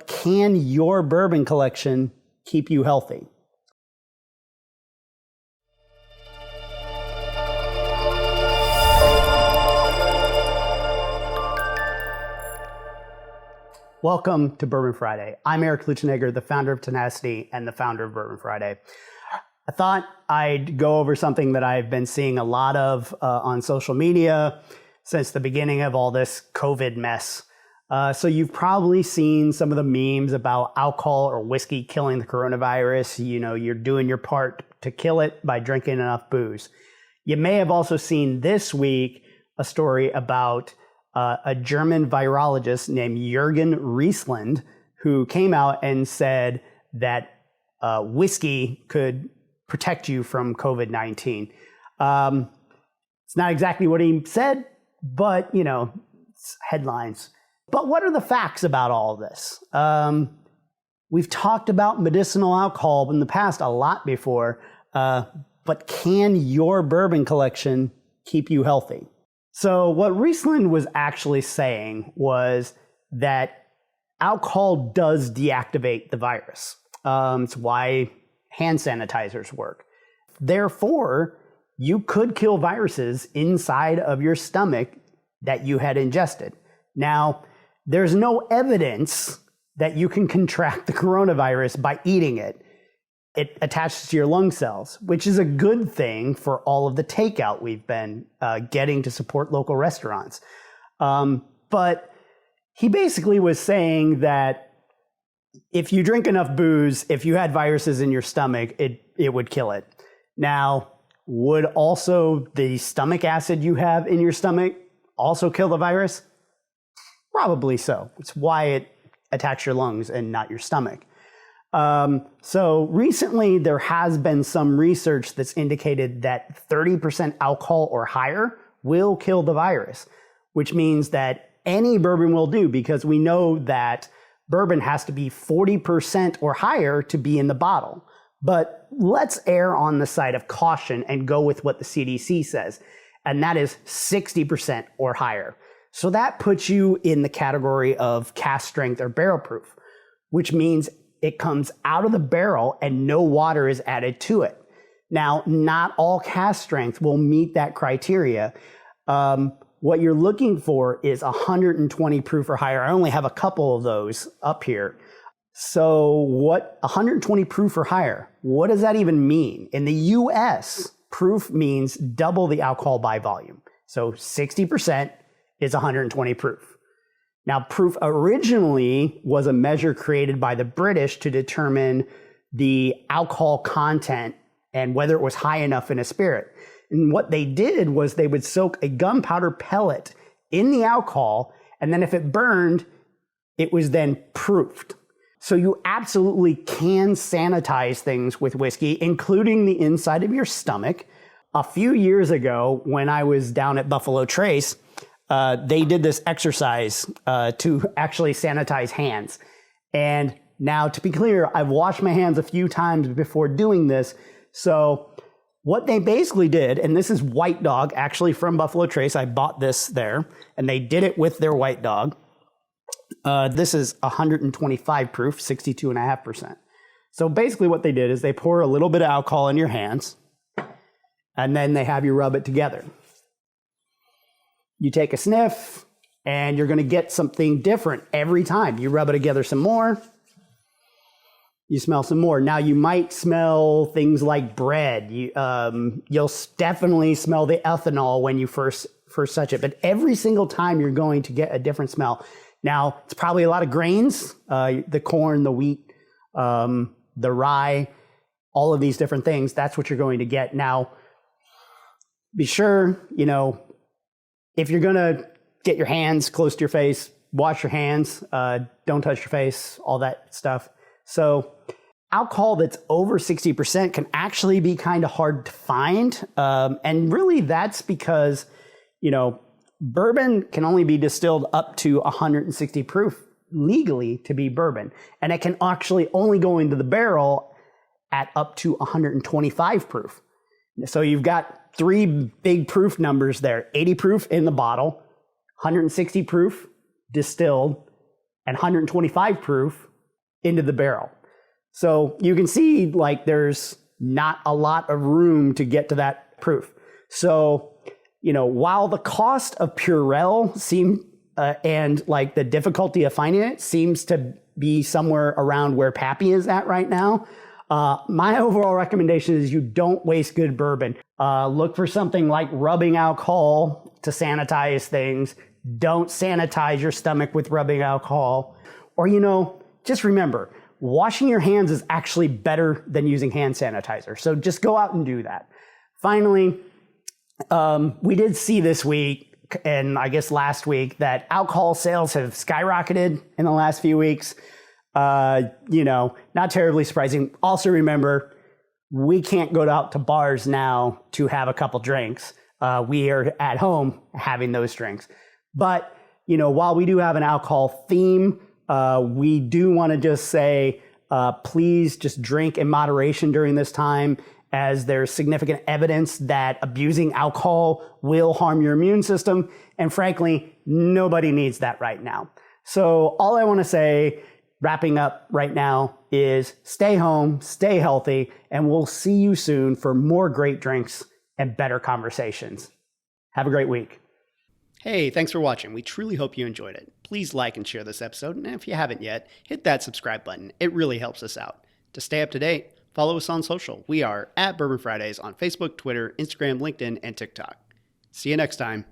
Can your bourbon collection keep you healthy? Welcome to Bourbon Friday. I'm Eric Luchenegger, the founder of Tenacity and the founder of Bourbon Friday. I thought I'd go over something that I've been seeing a lot of on social media since the beginning of all this COVID mess. So you've probably seen some of the memes about alcohol or whiskey killing the coronavirus. You know, you're doing your part to kill it by drinking enough booze. You may have also seen this week a story about a German virologist named Jürgen Riesland, who came out and said that whiskey could protect you from COVID-19. It's not exactly what he said, but, you know, it's headlines. But what are the facts about all of this? We've talked about medicinal alcohol in the past a lot before, but can your bourbon collection keep you healthy? So what Riesland was actually saying was that alcohol does deactivate the virus. It's why hand sanitizers work. Therefore, you could kill viruses inside of your stomach that you had ingested. Now, there's no evidence that you can contract the coronavirus by eating it. It attaches to your lung cells, which is a good thing for all of the takeout we've been getting to support local restaurants. But he basically was saying that if you drink enough booze, if you had viruses in your stomach, it would kill it. Now, would also the stomach acid you have in your stomach also kill the virus? Probably so. It's why it attacks your lungs and not your stomach. So recently there has been some research that's indicated that 30% alcohol or higher will kill the virus, which means that any bourbon will do, because we know that bourbon has to be 40% or higher to be in the bottle. But let's err on the side of caution and go with what the CDC says, and that is 60% or higher. So that puts you in the category of cask strength or barrel proof, which means it comes out of the barrel and no water is added to it. Now, not all cask strength will meet that criteria. What you're looking for is 120 proof or higher. I only have a couple of those up here. So what 120 proof or higher, what does that even mean? In the US, proof means double the alcohol by volume. So 60% is 120 proof. Now, proof originally was a measure created by the British to determine the alcohol content and whether it was high enough in a spirit. And what they did was they would soak a gunpowder pellet in the alcohol, and then if it burned, it was then proofed. So you absolutely can sanitize things with whiskey, including the inside of your stomach. A few years ago, when I was down at Buffalo Trace, they did this exercise to actually sanitize hands. And now, to be clear, I've washed my hands a few times before doing this. So what they basically did, and this is White Dog, actually from Buffalo Trace. I bought this there, and they did it with their White Dog. This is 125 proof, 62.5%. So basically what they did is they pour a little bit of alcohol in your hands, and then they have you rub it together. You take a sniff, and you're going to get something different every time. You rub it together some more, you smell some more. Now, you might smell things like bread. You'll definitely smell the ethanol when you first touch it, but every single time you're going to get a different smell. Now, it's probably a lot of grains, the corn, the wheat, the rye, all of these different things. That's what you're going to get. Now, be sure, if you're going to get your hands close to your face, wash your hands, don't touch your face, all that stuff. So alcohol that's over 60% can actually be kind of hard to find. And really that's because, bourbon can only be distilled up to 160 proof legally to be bourbon. And it can actually only go into the barrel at up to 125 proof. So you've got three big proof numbers there: 80 proof in the bottle, 160 proof distilled, and 125 proof into the barrel. So you can see like there's not a lot of room to get to that proof. So, while the cost of Purell and like the difficulty of finding it seems to be somewhere around where Pappy is at right now, my overall recommendation is you don't waste good bourbon. Look for something like rubbing alcohol to sanitize things. Don't sanitize your stomach with rubbing alcohol. Or, just remember, washing your hands is actually better than using hand sanitizer. So just go out and do that. Finally, we did see this week, and I guess last week, that alcohol sales have skyrocketed in the last few weeks. Not terribly surprising. Also remember, we can't go out to bars now to have a couple drinks. We are at home having those drinks. But, while we do have an alcohol theme, we do want to just say, please just drink in moderation during this time, as there's significant evidence that abusing alcohol will harm your immune system. And frankly, nobody needs that right now. So all I want to say, wrapping up right now, is stay home, stay healthy, and we'll see you soon for more great drinks and better conversations. Have a great week. Hey, thanks for watching. We truly hope you enjoyed it. Please like and share this episode, and if you haven't yet, hit that subscribe button. It really helps us out. To stay up to date, follow us on social. We are at Bourbon Fridays on Facebook, Twitter, Instagram, LinkedIn, and TikTok. See you next time.